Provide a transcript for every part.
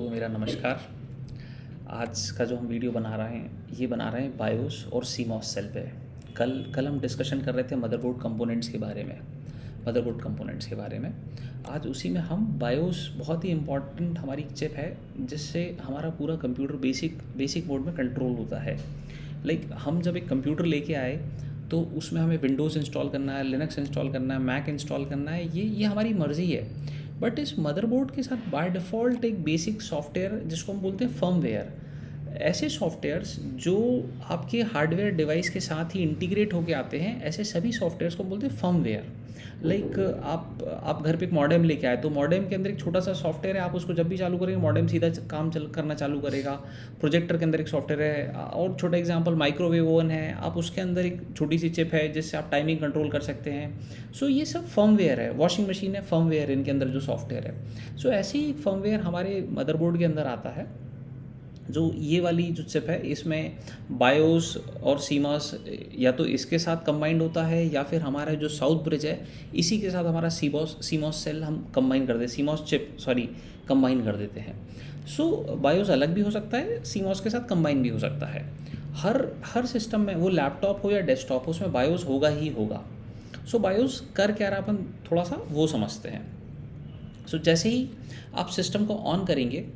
तो मेरा नमस्कार। आज का जो हम वीडियो बना रहे हैं ये बना रहे हैं बायोस और सीमॉस सेल पे। कल कल हम डिस्कशन कर रहे थे मदरबोर्ड कंपोनेंट्स के बारे में। आज उसी में हम बायोस बहुत ही इम्पॉर्टेंट हमारी चिप है जिससे हमारा पूरा कंप्यूटर बेसिक मोड में कंट्रोल होता है। हम जब एक कंप्यूटर लेके आए तो उसमें हमें विंडोज़ इंस्टॉल करना है, लिनक्स इंस्टॉल करना है, मैक इंस्टॉल करना है, ये हमारी मर्ज़ी है। बट इस मदरबोर्ड के साथ बाय डिफ़ॉल्ट एक बेसिक सॉफ्टवेयर जिसको हम बोलते हैं फर्मवेयर, ऐसे सॉफ्टवेयर्स जो आपके हार्डवेयर डिवाइस के साथ ही इंटीग्रेट होके आते हैं, ऐसे सभी सॉफ्टवेयर्स को हम बोलते हैं फर्मवेयर। आप घर पे एक मॉडेम लेके आए तो मॉडेम के अंदर एक छोटा सा सॉफ्टवेयर है, आप उसको जब भी चालू करेंगे मॉडेम सीधा करना चालू करेगा। प्रोजेक्टर के अंदर एक सॉफ्टवेयर है, और छोटा एग्जांपल माइक्रोवेव ओवन है, आप उसके अंदर एक छोटी सी चिप है जिससे आप टाइमिंग कंट्रोल कर सकते हैं। सो ये सब फर्मवेयर है। वॉशिंग मशीन है, फर्मवेयर इनके अंदर जो सॉफ्टवेयर है। सो ऐसे ही फर्मवेयर हमारे मदरबोर्ड के अंदर आता है। जो ये वाली जो चिप है इसमें बायोस और सीमॉस या तो इसके साथ कंबाइंड होता है, या फिर हमारा जो साउथ ब्रिज है इसी के साथ हमारा सीमॉस सेल हम कंबाइन कर देते, सीमॉस चिप कंबाइन कर देते हैं। सो बायोस अलग भी हो सकता है, सीमॉस के साथ कंबाइन भी हो सकता है। हर सिस्टम में, वो लैपटॉप हो या डेस्कटॉप हो, उसमें बायोस होगा ही होगा। सो बायोस कर क्या रहा, अपन थोड़ा सा वो समझते हैं। सो जैसे ही आप सिस्टम को ऑन करेंगे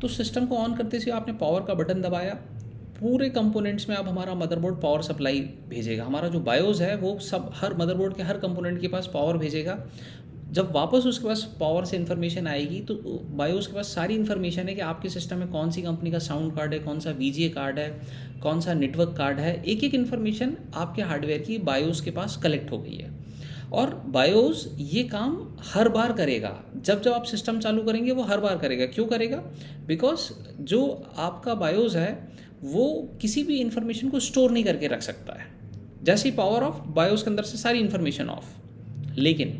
तो सिस्टम को ऑन करते से आपने पावर का बटन दबाया, पूरे कंपोनेंट्स में अब हमारा मदरबोर्ड पावर सप्लाई भेजेगा। हमारा जो बायोस है वो सब हर मदरबोर्ड के हर कंपोनेंट के पास पावर भेजेगा। जब वापस उसके पास पावर से इन्फॉर्मेशन आएगी तो बायोस के पास सारी इन्फॉर्मेशन है कि आपके सिस्टम में कौन सी कंपनी का साउंड कार्ड है, कौन सा वीजीए कार्ड है, कौन सा नेटवर्क कार्ड है। एक एक इन्फॉर्मेशन आपके हार्डवेयर की बायोस के पास कलेक्ट हो गई है। और बायोस ये काम हर बार करेगा। जब जब आप सिस्टम चालू करेंगे वो हर बार करेगा। क्यों करेगा? बिकॉज जो आपका बायोस है वो किसी भी इंफॉर्मेशन को स्टोर नहीं करके रख सकता है। जैसे ही पावर ऑफ, बायोस के अंदर से सारी इन्फॉर्मेशन ऑफ। लेकिन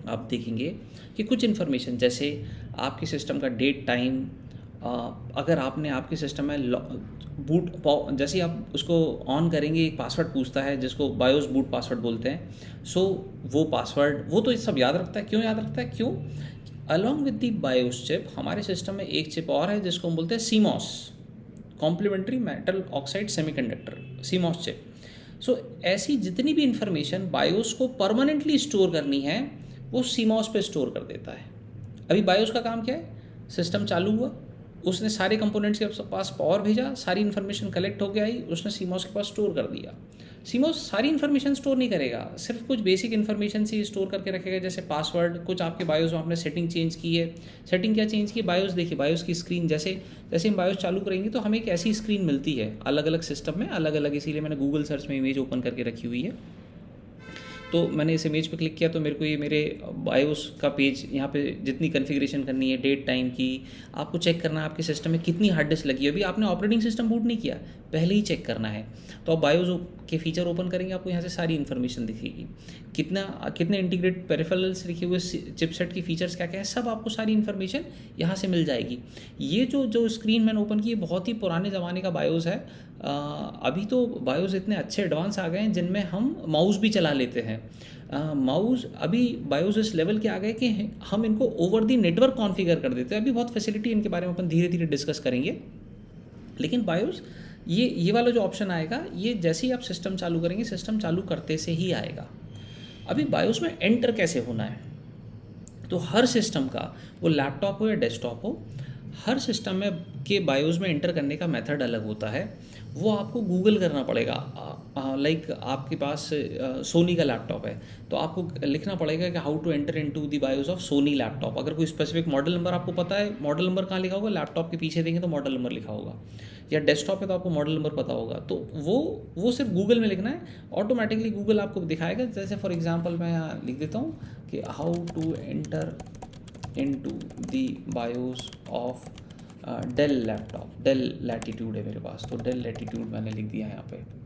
आप देखेंगे कि कुछ इन्फॉर्मेशन जैसे आपके सिस्टम का डेट टाइम, अगर आपने आपके सिस्टम में जैसे ही आप उसको ऑन करेंगे एक पासवर्ड पूछता है जिसको बायोस बूट पासवर्ड बोलते हैं। सो वो पासवर्ड वो तो सब याद रखता है। क्यों याद रखता है? क्यों? Along with the BIOS chip हमारे सिस्टम में एक चिप और है जिसको हम बोलते हैं CMOS, complementary metal oxide semiconductor, CMOS chip. So ऐसी जितनी भी इंफॉर्मेशन बायोस को परमानेंटली स्टोर करनी है वो सीमॉस पे स्टोर कर देता है। अभी बायोस का काम क्या है? सिस्टम चालू हुआ, उसने सारे कंपोनेंट्स के पास पावर भेजा, सारी इन्फॉर्मेशन कलेक्ट होकर आई, उसने सीमॉस के पास स्टोर कर दिया। सीमॉस सारी इन्फॉर्मेशन स्टोर नहीं करेगा, सिर्फ कुछ बेसिक इन्फॉर्मेशन से स्टोर करके रखेगा, जैसे पासवर्ड। कुछ आपके बायोस में आपने सेटिंग चेंज की है। सेटिंग क्या चेंज की? बायोस देखिए, बायोस की स्क्रीन जैसे जैसे हम बायोस चालू करेंगे तो हमें एक ऐसी स्क्रीन मिलती है, अलग अलग सिस्टम में अलग अलग, इसीलिए मैंने गूगल सर्च में इमेज ओपन करके रखी हुई है। तो मैंने इस इमेज पे क्लिक किया तो मेरे को ये मेरे बायोस का पेज, यहाँ पे जितनी कॉन्फ़िगरेशन करनी है, डेट टाइम की, आपको चेक करना है आपके सिस्टम में कितनी हार्ड डिस्क लगी है। अभी आपने ऑपरेटिंग सिस्टम बूट नहीं किया, पहले ही चेक करना है। तो आप बायोस के फीचर ओपन करेंगे, आपको यहाँ से सारी इन्फॉर्मेशन दिखेगी। कितने इंटीग्रेटेड पेरिफेरल्स लिखे हुए, चिपसेट की फीचर्स क्या क्या है, सब आपको सारी इन्फॉर्मेशन यहाँ से मिल जाएगी। ये जो स्क्रीन मैंने ओपन की, बहुत ही पुराने ज़माने का बायोस है। अभी तो बायोस इतने अच्छे एडवांस आ गए हैं जिनमें हम माउस भी चला लेते हैं। माउस अभी बायोस इस लेवल के आ गए कि हम इनको ओवर दी नेटवर्क कॉन्फ़िगर कर देते हैं। अभी बहुत फैसिलिटी इनके बारे में अपन धीरे धीरे डिस्कस करेंगे। लेकिन बायोस ये वाला जो ऑप्शन आएगा, ये जैसे ही आप सिस्टम चालू करेंगे, सिस्टम चालू करते से ही आएगा। अभी बायोस में एंटर कैसे होना है? तो हर सिस्टम का, वो लैपटॉप हो या डेस्कटॉप हो, हर सिस्टम में के बायोस में एंटर करने का मेथड अलग होता है। वो आपको गूगल करना पड़ेगा। आपके पास सोनी का लैपटॉप है तो आपको लिखना पड़ेगा कि how to enter into the BIOS of Sony laptop. अगर कोई स्पेसिफिक मॉडल नंबर आपको पता है, मॉडल नंबर कहाँ लिखा होगा? लैपटॉप के पीछे देंगे तो मॉडल नंबर लिखा होगा, या डेस्कटॉप है तो आपको मॉडल नंबर पता होगा। तो वो सिर्फ गूगल में लिखना है, ऑटोमेटिकली गूगल आपको दिखाएगा। जैसे फॉर एग्जांपल मैं यहाँ लिख देता हूँ कि how to enter into the BIOS of Dell laptop. Dell Latitude है मेरे पास, तो डेल लैटिट्यूड मैंने लिख दिया है यहाँ पे।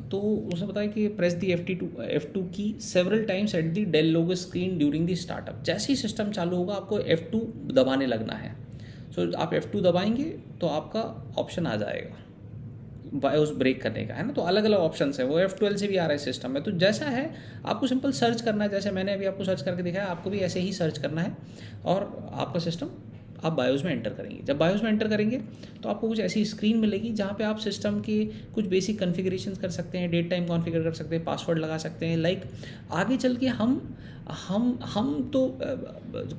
तो उसने बताया कि press the F2 key several times at the Dell logo screen during the startup. जैसे ही सिस्टम चालू होगा आपको F2 दबाने लगना है। सो आप F2 दबाएंगे तो आपका ऑप्शन आ जाएगा, बायोस ब्रेक करने का, है ना। तो अलग अलग ऑप्शन है, वो F12 से भी आ रहा है सिस्टम में। तो जैसा है आपको सिंपल सर्च करना है, जैसे मैंने अभी आपको सर्च करके दिखाया, आपको भी ऐसे ही सर्च करना है और आपका सिस्टम आप बायोस में एंटर करेंगे। जब बायोस में एंटर करेंगे तो आपको कुछ ऐसी स्क्रीन मिलेगी जहाँ पे आप सिस्टम के कुछ बेसिक कॉन्फ़िगरेशन कर सकते हैं, डेट टाइम कॉन्फ़िगर कर सकते हैं, पासवर्ड लगा सकते हैं। लाइक आगे चल के हम तो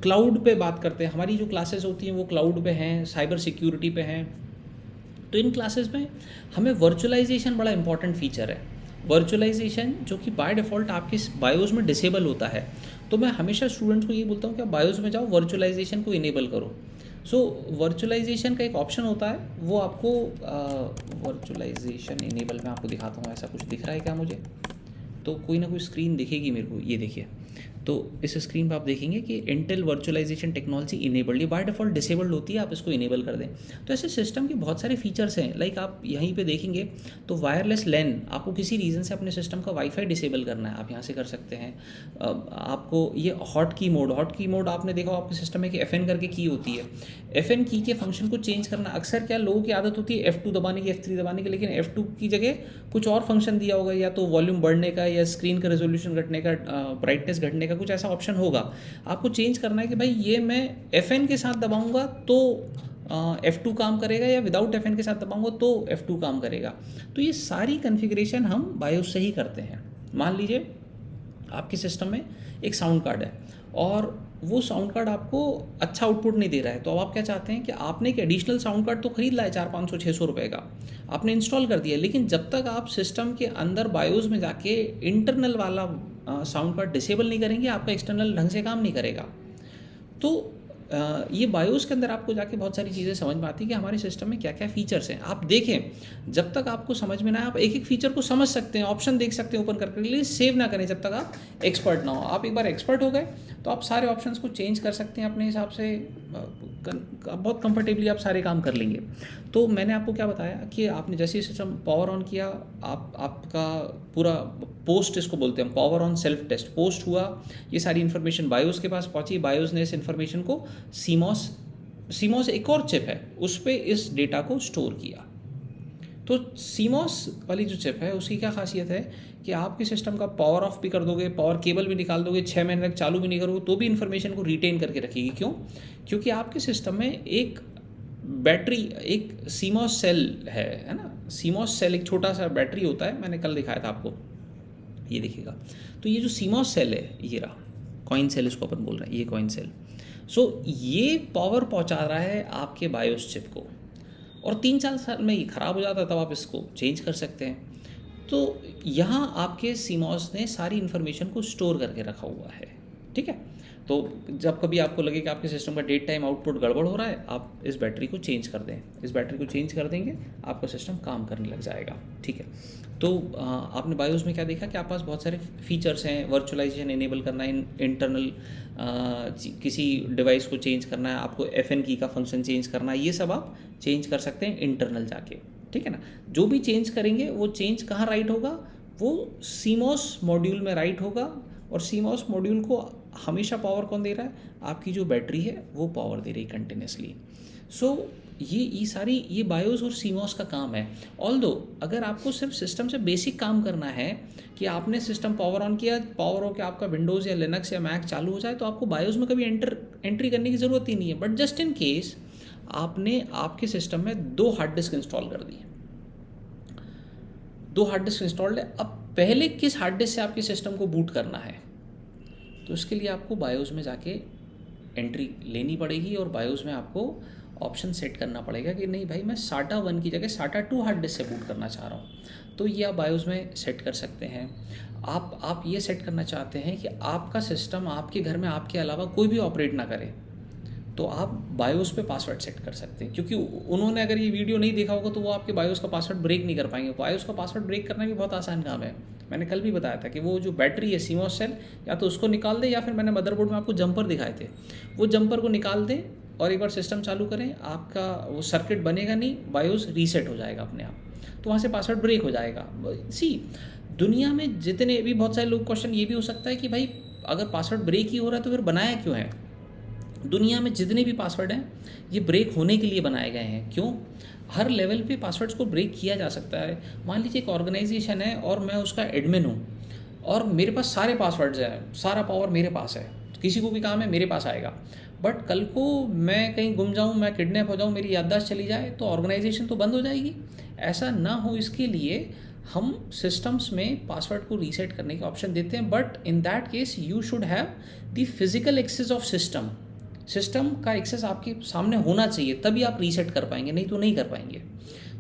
क्लाउड पे बात करते हैं, हमारी जो क्लासेस होती हैं वो क्लाउड पे हैं, साइबर सिक्योरिटी पे हैं। तो इन क्लासेस में हमें वर्चुअलाइजेशन बड़ा इंपॉर्टेंट फीचर है। वर्चुअलाइजेशन जो कि बाय डिफ़ॉल्ट आपके बायोस में डिसेबल होता है। तो मैं हमेशा स्टूडेंट्स को ये बोलता हूँ कि आप बायोस में जाओ, वर्चुअलाइजेशन को इनेबल करो। सो वर्चुअलाइजेशन का एक ऑप्शन होता है, वो आपको वर्चुअलाइजेशन इनेबल मैं आपको दिखाता हूँ। ऐसा कुछ दिख रहा है क्या मुझे? तो कोई ना कोई स्क्रीन दिखेगी मेरे को, ये देखिए। तो इस स्क्रीन पर आप देखेंगे कि इंटेल वर्चुअलाइजेशन टेक्नोलॉजी इनेबल्ड, ये बाय डिफ़ॉल्ट डिसेबल्ड होती है, आप इसको इनेबल कर दें। तो ऐसे सिस्टम के बहुत सारे फीचर्स हैं। लाइक आप यहीं पे देखेंगे तो वायरलेस लैन, आपको किसी रीज़न से अपने सिस्टम का वाईफाई डिसेबल करना है, आप यहाँ से कर सकते हैं। आपको ये हॉट की मोड आपने देखा आपके सिस्टम में कि FN करके की होती है। FN की के फंक्शन को चेंज करना, अक्सर क्या लोगों की आदत होती है F2 दबाने की, F3 दबाने की, लेकिन F2 की जगह कुछ और फंक्शन दिया होगा, या तो वॉल्यूम बढ़ने का, या स्क्रीन का रेजोल्यूशन घटने का, ब्राइटनेस घटने का, कुछ ऐसा ऑप्शन होगा। आपको चेंज करना है कि भाई ये मैं FN के साथ दबाऊंगा तो F2 काम करेगा, या विदाउट FN के साथ दबाऊंगा तो F2 काम करेगा। तो ये सारी कॉन्फ़िगरेशन हम बायोस से ही करते हैं। मान लीजिए आपके सिस्टम में एक साउंड कार्ड है और वो साउंड कार्ड आपको अच्छा आउटपुट नहीं दे रहा है, तो अब आप क्या चाहते हैं कि आपने एक एडिशनल साउंड कार्ड तो खरीद लाया 400-500-600 रुपये का, आपने इंस्टॉल कर दिया, लेकिन जब तक आप सिस्टम के अंदर बायोस में जाके इंटरनल वाला साउंड कार्ड डिसेबल नहीं करेंगे, आपका एक्सटर्नल ढंग से काम नहीं करेगा। तो ये बायोस के अंदर आपको जाके बहुत सारी चीज़ें समझ में आती है कि हमारे सिस्टम में क्या क्या फीचर्स हैं। आप देखें, जब तक आपको समझ में ना आए, आप एक एक फीचर को समझ सकते हैं, ऑप्शन देख सकते हैं ओपन करके, लिए सेव ना करें जब तक आप एक्सपर्ट ना हो। आप एक बार एक्सपर्ट हो गए तो आप सारे ऑप्शंस को चेंज कर सकते हैं अपने हिसाब से, बहुत कंफर्टेबली आप सारे काम कर लेंगे। तो मैंने आपको क्या बताया कि आपने जैसे ही सिस्टम पावर ऑन किया, आपका पूरा पोस्ट, इसको बोलते हैं power on self test, POST हुआ, ये सारी इन्फॉर्मेशन बायोस के पास पहुंची, बायोस ने इस इन्फॉर्मेशन को सीमॉस एक और चिप है उस पर इस डेटा को स्टोर किया। तो सीमॉस वाली जो चिप है उसकी क्या खासियत है कि आपके सिस्टम का पावर ऑफ भी कर दोगे, पावर केबल भी निकाल दोगे, 6 महीने तक चालू भी नहीं करोगे तो भी इन्फॉर्मेशन को रिटेन करके रखेगी। क्यों? क्योंकि आपके सिस्टम में एक बैटरी, एक सीमॉस सेल है ना। सीमॉस सेल एक छोटा सा बैटरी होता है, मैंने कल दिखाया था आपको, ये देखिएगा। तो ये जो सीमॉस सेल है, ये रहा कॉइन सेल, इसको अपन बोल रहे हैं, ये कॉइन सेल। सो ये पावर पहुंचा रहा है आपके बायोस चिप को, और 3-4 साल में ये ख़राब हो जाता है, तब आप इसको चेंज कर सकते हैं। तो यहाँ आपके सीमॉस ने सारी इन्फॉर्मेशन को स्टोर करके रखा हुआ है, ठीक है। तो जब कभी आपको लगे कि आपके सिस्टम का डेट टाइम आउटपुट गड़बड़ हो रहा है, आप इस बैटरी को चेंज कर दें, इस बैटरी को चेंज कर देंगे, आपका सिस्टम काम करने लग जाएगा, ठीक है। तो आपने बायोस में क्या देखा कि आपके पास बहुत सारे फीचर्स हैं। वर्चुअलाइजेशन इनेबल करना है, इंटरनल किसी डिवाइस को चेंज करना है, आपको FN की का फंक्शन चेंज करना है, ये सब आप चेंज कर सकते हैं इंटरनल जाके, ठीक है ना। जो भी चेंज करेंगे वो चेंज कहाँ राइट होगा, वो सीमॉस मॉड्यूल में राइट होगा, और सीमॉस मॉड्यूल को हमेशा पावर कौन दे रहा है? आपकी जो बैटरी है वो पावर दे रही है कंटिन्यूसली। सो ये बायोस और सीमॉस का काम है। ऑल्दो अगर आपको सिर्फ सिस्टम से बेसिक काम करना है कि आपने सिस्टम पावर ऑन किया, पावर हो के आपका विंडोज़ या लिनक्स या मैक चालू हो जाए, तो आपको बायोस में कभी एंट्री करने की ज़रूरत ही नहीं है। बट जस्ट इन केस आपने आपके सिस्टम में 2 हार्ड डिस्क इंस्टॉल कर दिए, 2 हार्ड डिस्क इंस्टॉल्ड है, अब पहले किस हार्ड डिस्क से आपके सिस्टम को बूट करना है, तो इसके लिए आपको बायोस में जाके एंट्री लेनी पड़ेगी, और बायोस में आपको ऑप्शन सेट करना पड़ेगा कि नहीं भाई, मैं SATA 1 की जगह SATA 2 हार्ड डिस्क से बूट करना चाह रहा हूँ। तो ये आप बायोस में सेट कर सकते हैं। आप ये सेट करना चाहते हैं कि आपका सिस्टम आपके घर में आपके अलावा कोई भी ऑपरेट ना करे, तो आप बायोस पे पासवर्ड सेट कर सकते हैं। क्योंकि उन्होंने अगर ये वीडियो नहीं देखा होगा तो वो आपके बायोस का पासवर्ड ब्रेक नहीं कर पाएंगे। बायोस का पासवर्ड ब्रेक करना भी बहुत आसान काम है। मैंने कल भी बताया था कि वो जो बैटरी है सीमॉस सेल, या तो उसको निकाल दें, या फिर मैंने मदरबोर्ड में आपको जंपर दिखाए थे, वो जंपर को निकाल दें और एक बार सिस्टम चालू करें, आपका वो सर्किट बनेगा नहीं, बायोस रीसेट हो जाएगा अपने आप, तो वहाँ से पासवर्ड ब्रेक हो जाएगा। दुनिया में जितने भी बहुत सारे लोग, क्वेश्चन ये भी हो सकता है कि भाई अगर पासवर्ड ब्रेक ही हो रहा है तो फिर बनाया क्यों है? दुनिया में जितने भी पासवर्ड हैं ये ब्रेक होने के लिए बनाए गए हैं। क्यों? हर लेवल पे पासवर्ड्स को ब्रेक किया जा सकता है। मान लीजिए एक ऑर्गेनाइजेशन है और मैं उसका एडमिन हूँ और मेरे पास सारे पासवर्ड्स हैं, सारा पावर मेरे पास है, किसी को भी काम है मेरे पास आएगा। बट कल को मैं कहीं गुम जाऊँ, मैं किडनैप हो जाऊँ, मेरी याददाश्त चली जाए तो ऑर्गेनाइजेशन तो बंद हो जाएगी। ऐसा ना हो इसके लिए हम सिस्टम्स में पासवर्ड को रीसेट करने का ऑप्शन देते हैं। But in that case you should have the physical access of system. System का एक्सेस आपके सामने होना चाहिए, तभी आप रीसेट कर पाएंगे, नहीं तो नहीं कर पाएंगे।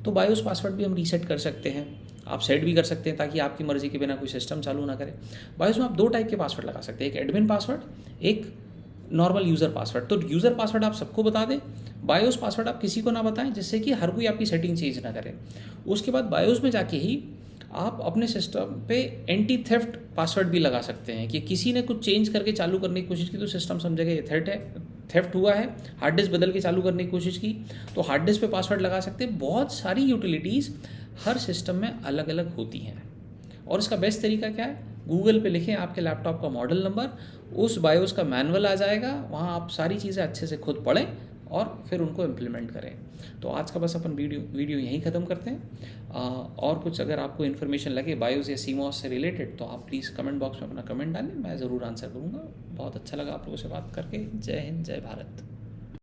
तो बायोस पासवर्ड भी हम रीसेट कर सकते हैं, आप सेट भी कर सकते हैं ताकि आपकी मर्जी के बिना कोई सिस्टम चालू ना करे। बायोस में आप 2 टाइप के पासवर्ड लगा सकते हैं, एक एडमिन पासवर्ड, एक नॉर्मल यूज़र पासवर्ड। तो यूज़र पासवर्ड आप सबको बता दें, बायोस पासवर्ड आप किसी को ना बताएं, जिससे कि हर कोई आपकी सेटिंग चेंज ना करे। उसके बाद बायोस में जाके ही आप अपने सिस्टम पे एंटी थेफ्ट पासवर्ड भी लगा सकते हैं कि किसी ने कुछ चेंज करके चालू करने की कोशिश की तो सिस्टम समझेगा ये थेफ्ट हुआ है। हार्ड डिस्क बदल के चालू करने की कोशिश की तो हार्ड डिस्क पे पासवर्ड लगा सकते हैं। बहुत सारी यूटिलिटीज़ हर सिस्टम में अलग अलग होती हैं। और इसका बेस्ट तरीका क्या है? गूगल पे लिखें आपके लैपटॉप का मॉडल नंबर, उस बायोस का मैनुअल आ जाएगा, वहाँ आप सारी चीज़ें अच्छे से खुद पढ़ें और फिर उनको इम्प्लीमेंट करें। तो आज का बस अपन वीडियो यहीं ख़त्म करते हैं। और कुछ अगर आपको इन्फॉर्मेशन लगे बायोस या सीमॉस से रिलेटेड तो आप प्लीज़ कमेंट बॉक्स में अपना कमेंट डालें, मैं ज़रूर आंसर करूँगा। बहुत अच्छा लगा आप लोगों से बात करके। जय हिंद, जय भारत।